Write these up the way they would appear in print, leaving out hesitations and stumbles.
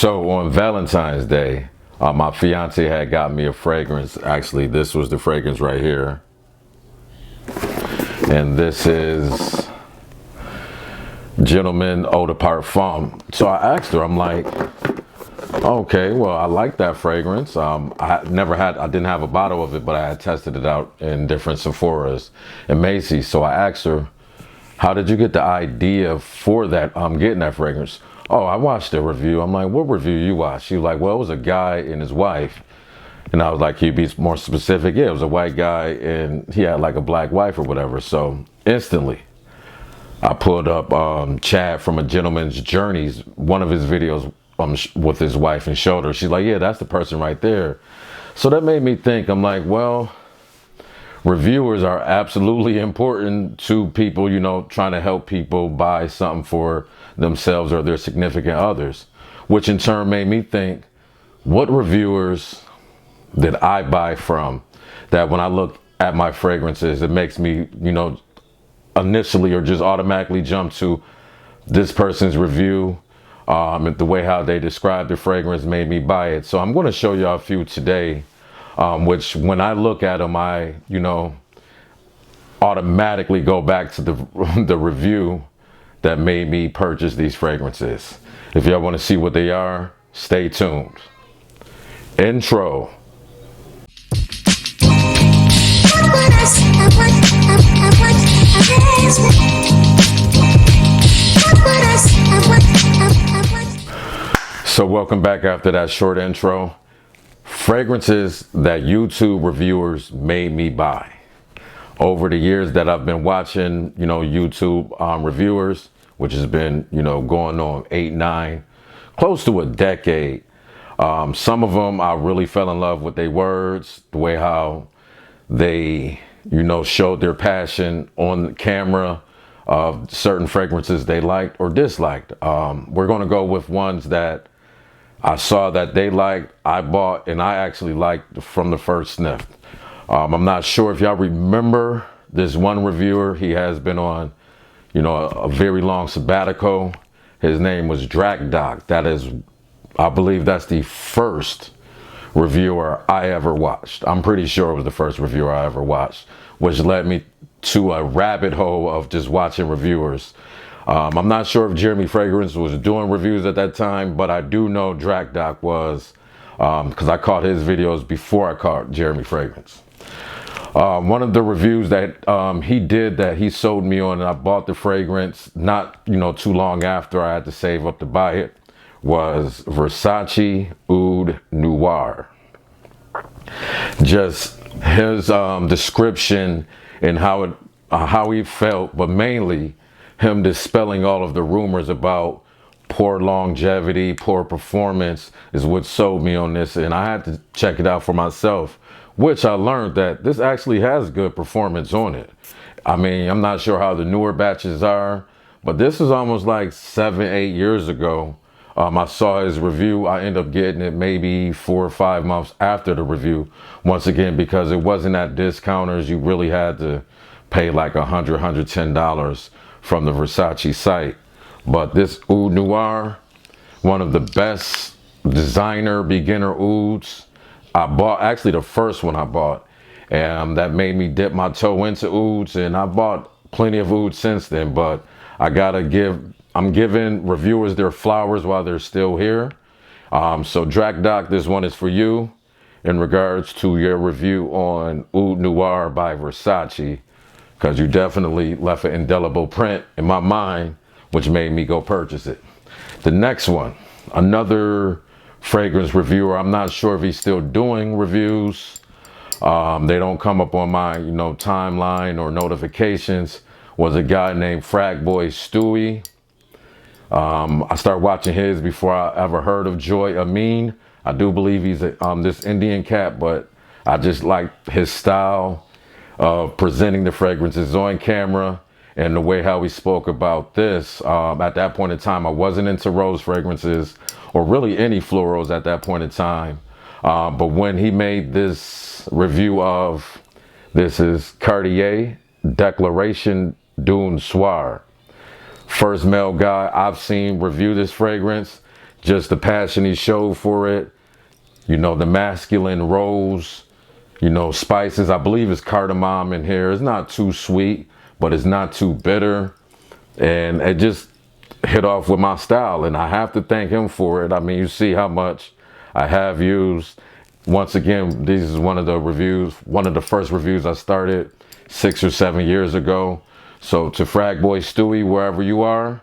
So on Valentine's Day, my fiance had got me a fragrance. Actually, this was the fragrance right here. And this is Gentleman Eau de Parfum. So I asked her, I'm like, okay, well, I like that fragrance. I didn't have a bottle of it, but I had tested it out in different Sephora's and Macy's. So I asked her, how did you get the idea for that, getting that fragrance? Oh, I watched a review. I'm like, what review you watched? She was like, well, it was a guy and his wife. And I was like, can you be more specific? Yeah, it was a white guy and he had like a black wife or whatever. So instantly, I pulled up Chad from A Gentleman's Journeys, one of his videos with his wife, and showed her. She's like, yeah, that's the person right there. So that made me think, I'm like, well, reviewers are absolutely important to people, you know, trying to help people buy something for themselves or their significant others, which in turn made me think, what reviewers did I buy from that when I look at my fragrances, it makes me, you know, initially or just automatically jump to this person's review. The way how they describe the fragrance made me buy it. So I'm going to show y'all a few today, which when I look at them, I, you know, automatically go back to the review that made me purchase these fragrances. If y'all want to see what they are, stay tuned. Intro. So welcome back after that short intro. Fragrances that YouTube reviewers made me buy. Over the years that I've been watching, you know, YouTube reviewers, which has been, you know, going on 8, 9, close to a decade. Some of them I really fell in love with their words, the way how they, you know, showed their passion on camera of certain fragrances they liked or disliked. We're going to go with ones that I saw that they liked, I bought, and I actually liked from the first sniff. I'm not sure if y'all remember this one reviewer. He has been on, you know, a very long sabbatical. His name was Draco. That is, I believe that's the first reviewer I ever watched. I'm pretty sure it was the first reviewer I ever watched, which led me to a rabbit hole of just watching reviewers. I'm not sure if Jeremy Fragrance was doing reviews at that time, but I do know Draco was, because I caught his videos before I caught Jeremy Fragrance. One of the reviews that he did that he sold me on, and I bought the fragrance not, you know, too long after I had to save up to buy it, was Versace Oud Noir. Just his description and how he felt, but mainly him dispelling all of the rumors about poor longevity, poor performance is what sold me on this. And I had to check it out for myself, which I learned that this actually has good performance on it. I mean, I'm not sure how the newer batches are, but this is almost like 7, 8 years ago. I saw his review. I ended up getting it maybe 4 or 5 months after the review. Once again, because it wasn't at discounters, you really had to pay like $100, $110 from the Versace site. But this Oud Noir, one of the best designer beginner ouds. I bought, actually the first one I bought, and that made me dip my toe into ouds, and I bought plenty of ouds since then, but I'm giving reviewers their flowers while they're still here. So Draco, this one is for you in regards to your review on Oud Noir by Versace, because you definitely left an indelible print in my mind, which made me go purchase it. The next one, another fragrance reviewer. I'm not sure if he's still doing reviews. They don't come up on my, you know, timeline or notifications. Was a guy named Frag Boy Stewie. I started watching his before I ever heard of Joy Amin. I do believe he's this Indian cat, but I just like his style of presenting the fragrances on camera and the way how he spoke about this. At that point in time, I wasn't into rose fragrances or really any florals at that point in time. But when he made this review of, this is Cartier Declaration du Soir. First male guy I've seen review this fragrance. just the passion he showed for it. You know, the masculine rose, you know, spices. I believe it's cardamom in here. It's not too sweet, but it's not too bitter. And it just hit off with my style. And I have to thank him for it. I mean, you see how much I have used. Once again, this is one of the first reviews I started 6 or 7 years ago. So to Frag Boy Stewie, wherever you are,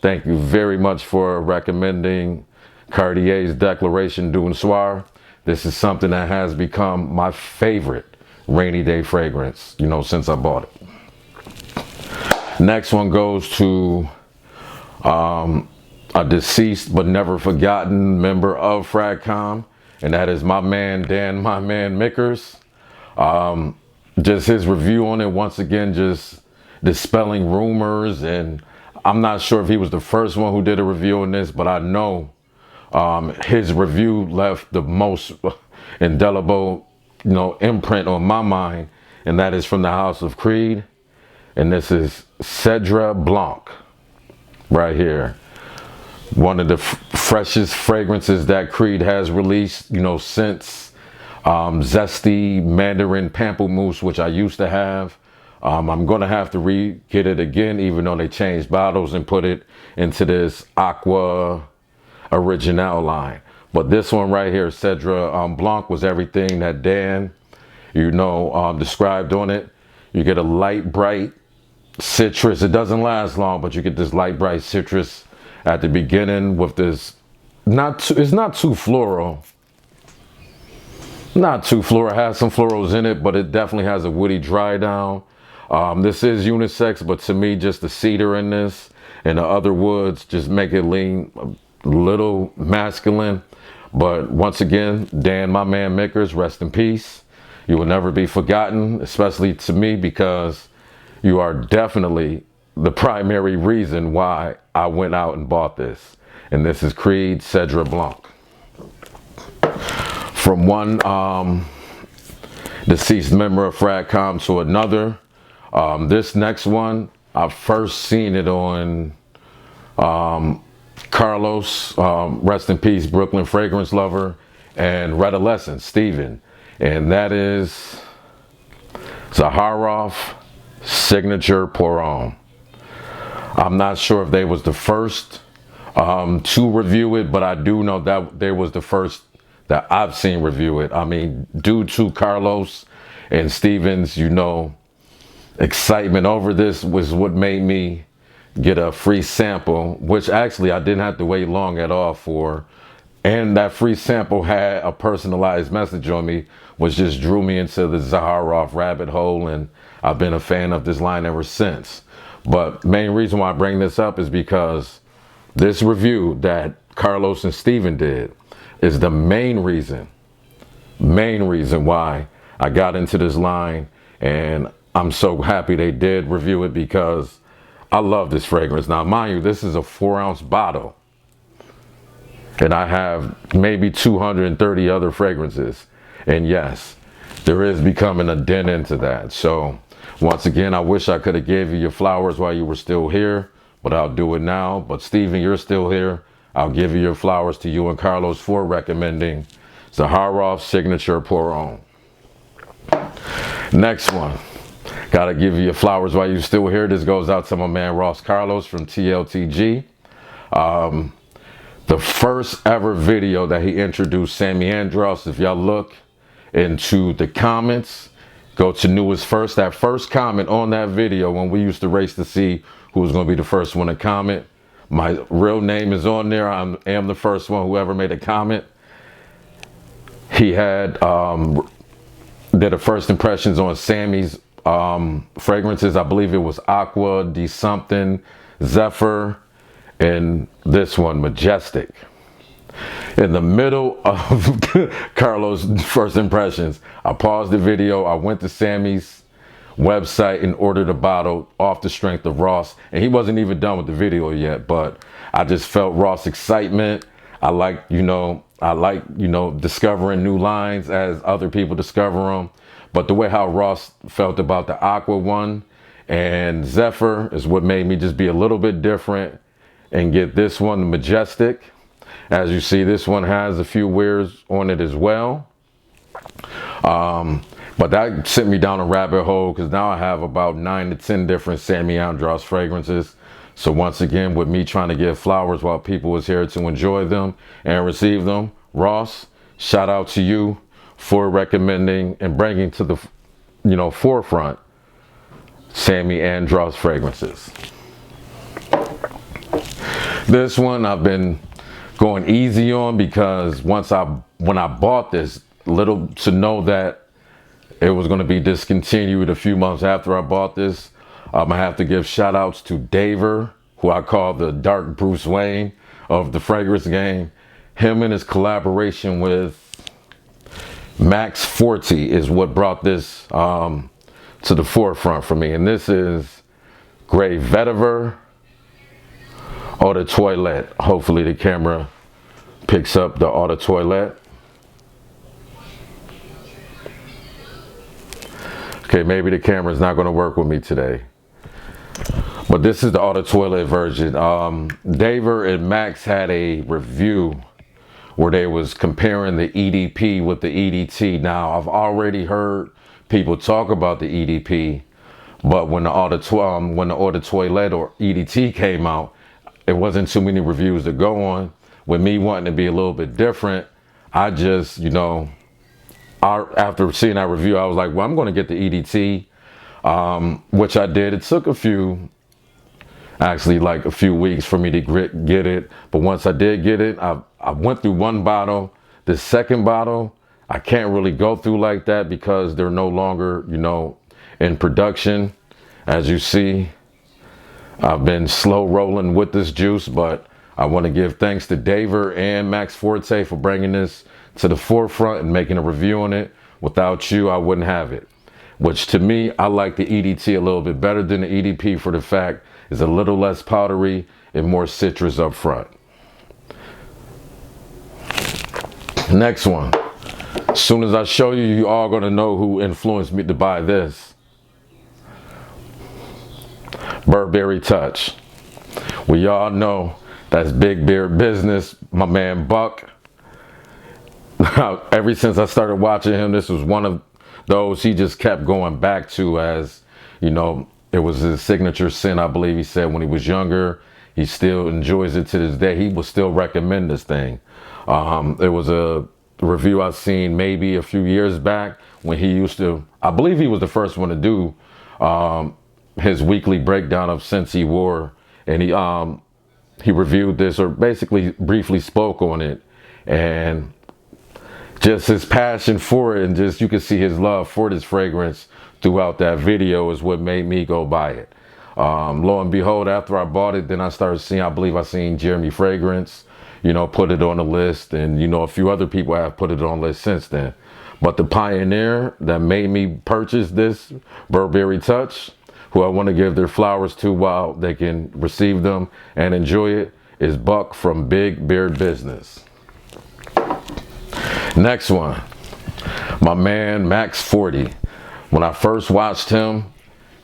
thank you very much for recommending Cartier's Declaration du Noir. This is something that has become my favorite rainy day fragrance, you know, since I bought it. Next one goes to a deceased but never forgotten member of Fragcom, and that is my man Dan, my man Mickers. Just his review on it, once again, just dispelling rumors. And I'm not sure if he was the first one who did a review on this, but I know his review left the most indelible, you know, imprint on my mind, and that is from the House of Creed. And this is Cedra Blanc right here. One of the freshest fragrances that Creed has released, you know, since Zesty Mandarin Pamplemousse, which I used to have. I'm going to have to get it again, even though they changed bottles and put it into this Aqua Original line. But this one right here, Cedra Blanc, was everything that Dan, you know, described on it. You get a light, bright citrus. It doesn't last long, but you get this light, bright citrus at the beginning with this, it's not too floral. Not too floral. It has some florals in it, but it definitely has a woody dry down. This is unisex, but to me, just the cedar in this and the other woods just make it lean a little masculine. But once again, Dan, my man Mickers, rest in peace. You will never be forgotten, especially to me, because you are definitely the primary reason why I went out and bought this. And this is Creed Cedra Blanc. From one deceased member of Fragcom to another. This next one, I've first seen it on Carlos, rest in peace, Brooklyn Fragrance Lover, and Redolescent, Steven. And that is Zaharov Signature Pour Homme. I'm not sure if they was the first to review it, but I do know that they was the first that I've seen review it. I mean, due to Carlos and Steven's, you know, excitement over this was what made me get a free sample, which actually I didn't have to wait long at all for. And that free sample had a personalized message on me, which just drew me into the Zaharov rabbit hole, and I've been a fan of this line ever since. But main reason why I bring this up is because this review that Carlos and Steven did is the main reason why I got into this line. And I'm so happy they did review it, because I love this fragrance. Now, mind you, this is a 4-ounce bottle, and I have maybe 230 other fragrances. And yes, there is becoming a dent into that. So once again, I wish I could have gave you your flowers while you were still here, but I'll do it now. But Steven, you're still here. I'll give you your flowers to you and Carlos for recommending Zaharov Signature Pour Homme. Next one. Gotta give you your flowers while you're still here. This goes out to my man Ross Carlos from TLTG. The first ever video that he introduced Sammy Andros. If y'all look into the comments, go to newest first. That first comment on that video, when we used to race to see who was going to be the first one to comment, my real name is on there. I am the first one, whoever made a comment. He had did a first impressions on Sammy's fragrances. I believe it was Aqua, D something, Zephyr, and this one, Majestic. In the middle of Carlos' first impressions, I paused the video. I went to Sammy's website and ordered a bottle off the strength of Ross. And he wasn't even done with the video yet, but I just felt Ross' excitement. I like, discovering new lines as other people discover them. But the way how Ross felt about the Aqua one and Zephyr is what made me just be a little bit different and get this one, the Majestic. As you see, this one has a few wears on it as well. But that sent me down a rabbit hole because now I have about 9 to 10 different Sammy Andros fragrances. So once again, with me trying to give flowers while people was here to enjoy them and receive them, Ross, shout out to you for recommending and bringing to the, forefront Sammy Andros fragrances. This one I've been going easy on because when I bought this, little to know that it was going to be discontinued a few months after I bought this. I have to give shout outs to Vetiver, who I call the dark Bruce Wayne of the fragrance game. Him and his collaboration with Max Forte is what brought this to the forefront for me. And this is Grey Vetiver Eau de Toilette. Hopefully the camera picks up the Eau de Toilette. Okay, maybe the camera's not going to work with me today. But this is the Eau de Toilette version. Vetiver and Max had a review where they was comparing the EDP with the EDT. Now, I've already heard people talk about the EDP, but when the Eau de Toilette or EDT came out, it wasn't too many reviews to go on. With me wanting to be a little bit different, I just, after seeing that review, I was like, well, I'm going to get the EDT, which I did. It took like a few weeks for me to get it. But once I did get it, I went through one bottle. The second bottle, I can't really go through like that because they're no longer, in production. As you see, I've been slow rolling with this juice, but I want to give thanks to Vetiver and Max Forte for bringing this to the forefront and making a review on it. Without you, I wouldn't have it. Which to me, I like the EDT a little bit better than the EDP for the fact it's a little less powdery and more citrus up front. Next one. As soon as I show you, you all gonna know who influenced me to buy this. Burberry Touch. We all know that's big beard business. My man Buck. Ever since I started watching him, this was one of those he just kept going back to as, it was his signature scent, I believe he said when he was younger. He still enjoys it to this day. He will still recommend this thing. It was a review I've seen maybe a few years back when he used to, I believe he was the first one to do his weekly breakdown of scents he wore. And he reviewed this, or basically briefly spoke on it. And just his passion for it, and just you can see his love for this fragrance throughout that video is what made me go buy it. Lo and behold, after I bought it, then I started seeing, I believe I seen Jeremy Fragrance, put it on the list, and a few other people have put it on the list since then. But the pioneer that made me purchase this Burberry Touch, who I want to give their flowers to while they can receive them and enjoy it, is Buck from Big Beard Business. Next one, my man Max Forte. When I first watched him,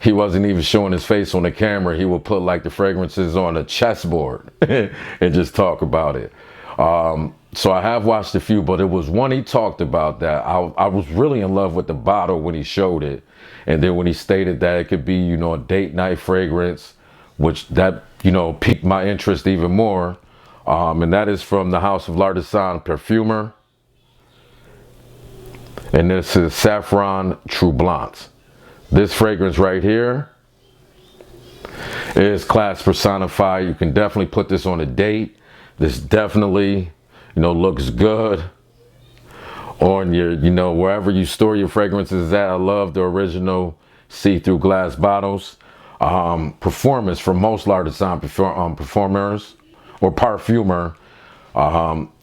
he wasn't even showing his face on the camera. He would put like the fragrances on a chessboard and just talk about it. So I have watched a few, but it was one he talked about that I was really in love with the bottle when he showed it. And then when he stated that it could be, a date night fragrance, which that, piqued my interest even more. And that is from the House of L'Artisan Perfumer. And this is Saffron Troublance. This fragrance right here is class personified. You can definitely put this on a date. This definitely, looks good on your, wherever you store your fragrances at. I love the original see-through glass bottles. Performance from most L'Artisan performers or parfumer.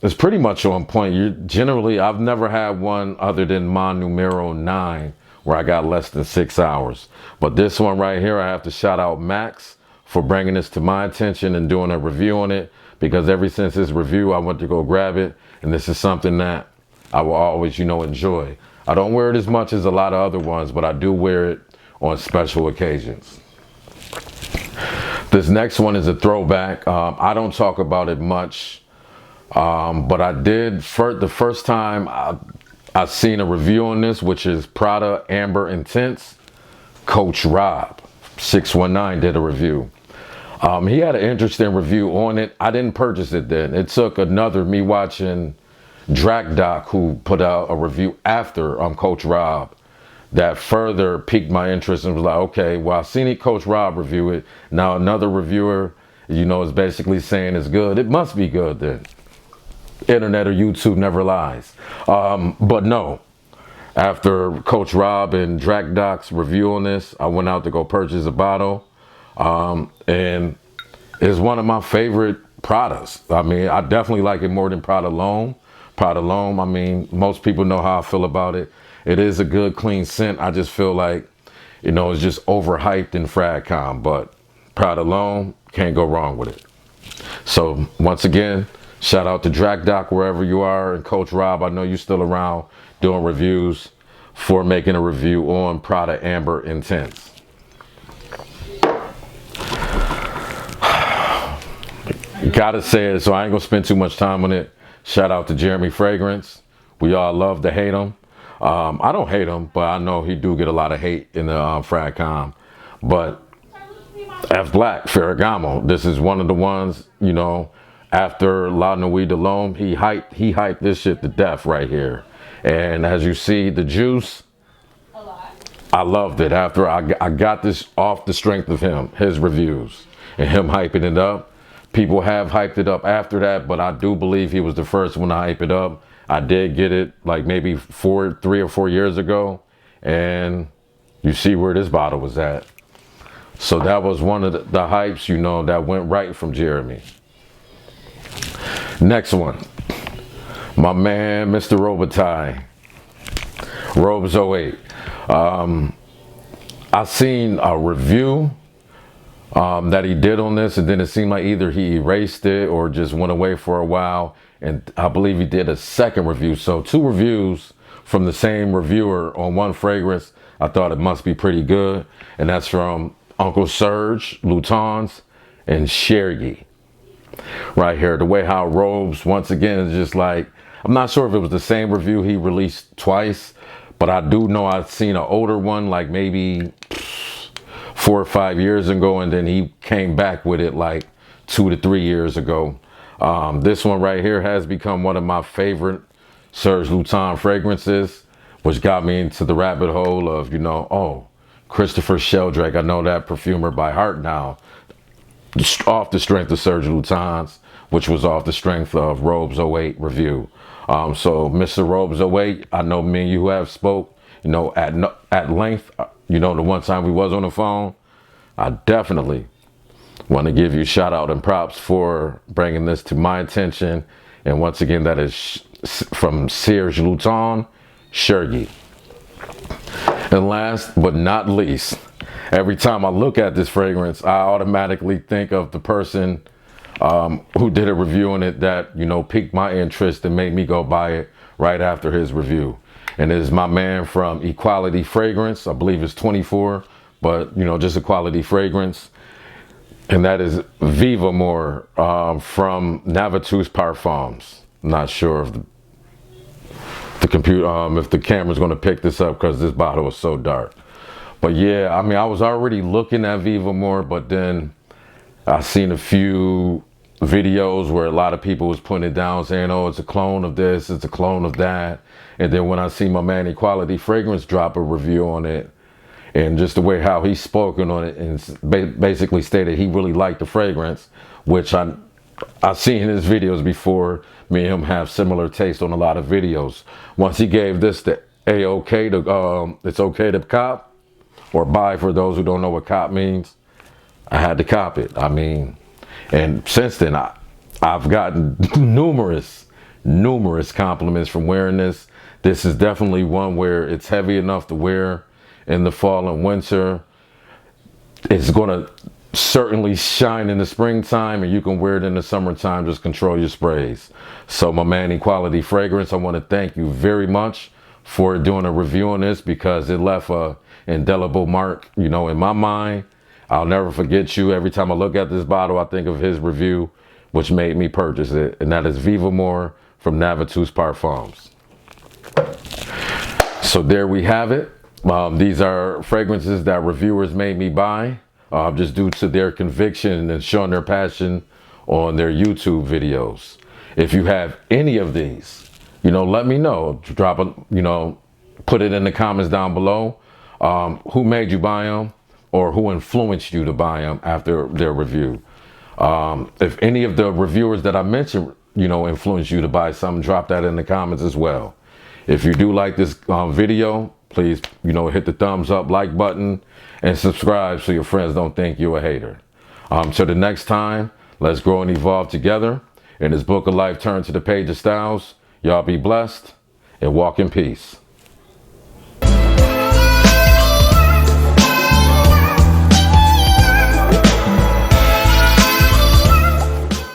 It's pretty much on point. I've never had one other than Mon Numero 9 where I got less than 6 hours. But this one right here, I have to shout out Max for bringing this to my attention and doing a review on it, because ever since this review, I went to go grab it. And this is something that I will always, enjoy. I don't wear it as much as a lot of other ones, but I do wear it on special occasions. This next one is a throwback. I don't talk about it much But I did, the first time I seen a review on this, which is Prada Amber Intense, Coach Rob 619 did a review. He had an interesting review on it. I didn't purchase it then. It took me watching Draco, who put out a review after Coach Rob, that further piqued my interest and was like, okay, well, I've seen Coach Rob review it. Now another reviewer, is basically saying it's good. It must be good then. Internet or YouTube never lies. But no, after Coach Rob and Dracdoc's review on this, I went out to go purchase a bottle. And it's one of my favorite Pradas. I mean, I definitely like it more than Prada L'Homme. Prada L'Homme, I mean, most people know how I feel about it. It is a good, clean scent. I just feel like, it's just overhyped in FragCom, but Prada L'Homme, can't go wrong with it. So once again, shout out to Draco wherever you are, and Coach Rob, I know you're still around doing reviews, for making a review on Prada Amber Intense. Gotta say it, so I ain't gonna spend too much time on it. Shout out to Jeremy Fragrance. We all love to hate him. I don't hate him, but I know he do get a lot of hate in the FragCom. But F Black, Ferragamo, this is one of the ones, after La Nuit de l'Homme, he hyped this shit to death right here. And as you see, the juice, I loved it. After I got this off the strength of his reviews, and him hyping it up. People have hyped it up after that, but I do believe he was the first one to hype it up. I did get it like maybe 3 or 4 years ago, and you see where this bottle was at. So that was one of the hypes, that went right from Jeremy. Next one, my man, Mr. Robitaille, Robes 08. I seen a review that he did on this, and then it seemed like either he erased it or just went away for a while, and I believe he did a second review. So 2 reviews from the same reviewer on one fragrance. I thought it must be pretty good, and that's from Uncle Serge, Lutons, and Chergy. Right here, the way how Robes, once again, is just like, I'm not sure if it was the same review he released twice, but I do know I've seen an older one, like maybe 4 or 5 years ago, and then he came back with it like 2 to 3 years ago. This one right here has become one of my favorite Serge Luton fragrances, which got me into the rabbit hole of, Christopher Sheldrake. I know that perfumer by heart now, off the strength of Serge Lutens, which was off the strength of Robes 08 review. So Mr. Robes 08, I know me and you have spoke, at length, the one time we was on the phone. I definitely want to give you a shout out and props for bringing this to my attention. And once again, that is from Serge Luton, Chergy. And last but not least, every time I look at this fragrance, I automatically think of the person who did a review on it that, piqued my interest and made me go buy it right after his review. And it is my man from Equality Fragrance. I believe it's 24, but, just a quality fragrance. And that is Vivamore from Navitus Parfums. I'm not sure if if the camera's going to pick this up because this bottle is so dark. But yeah, I mean, I was already looking at Vivamore, but then I seen a few videos where a lot of people was putting it down saying, oh, it's a clone of this, it's a clone of that. And then when I see my man Equality Fragrance drop a review on it, and just the way how he's spoken on it, and basically stated he really liked the fragrance, which I've seen his videos before. Me and him have similar taste on a lot of videos. Once he gave this the A-OK to, it's okay to cop, or buy for those who don't know what cop means, I had to cop it. I mean, and since then, I've gotten numerous compliments from wearing this. This is definitely one where it's heavy enough to wear in the fall and winter. It's gonna certainly shine in the springtime, and you can wear it in the summertime. Just control your sprays. So my man Equality Fragrance, I want to thank you very much for doing a review on this, because it left a indelible mark, in my mind. I'll never forget you. Every time I look at this bottle, I think of his review which made me purchase it, and that is vivamore from Navitus Parfums. So there we have it. These are fragrances that reviewers made me buy just due to their conviction and showing their passion on their YouTube videos. If you have any of these, let me know. Drop a, put it in the comments down below. Who made you buy them, or who influenced you to buy them after their review? If any of the reviewers that I mentioned, influenced you to buy something, drop that in the comments as well. If you do like this video, please, hit the thumbs up, like button, and subscribe so your friends don't think you're a hater. Till the next time, let's grow and evolve together. In this book of life, turn to the page of styles. Y'all be blessed and walk in peace.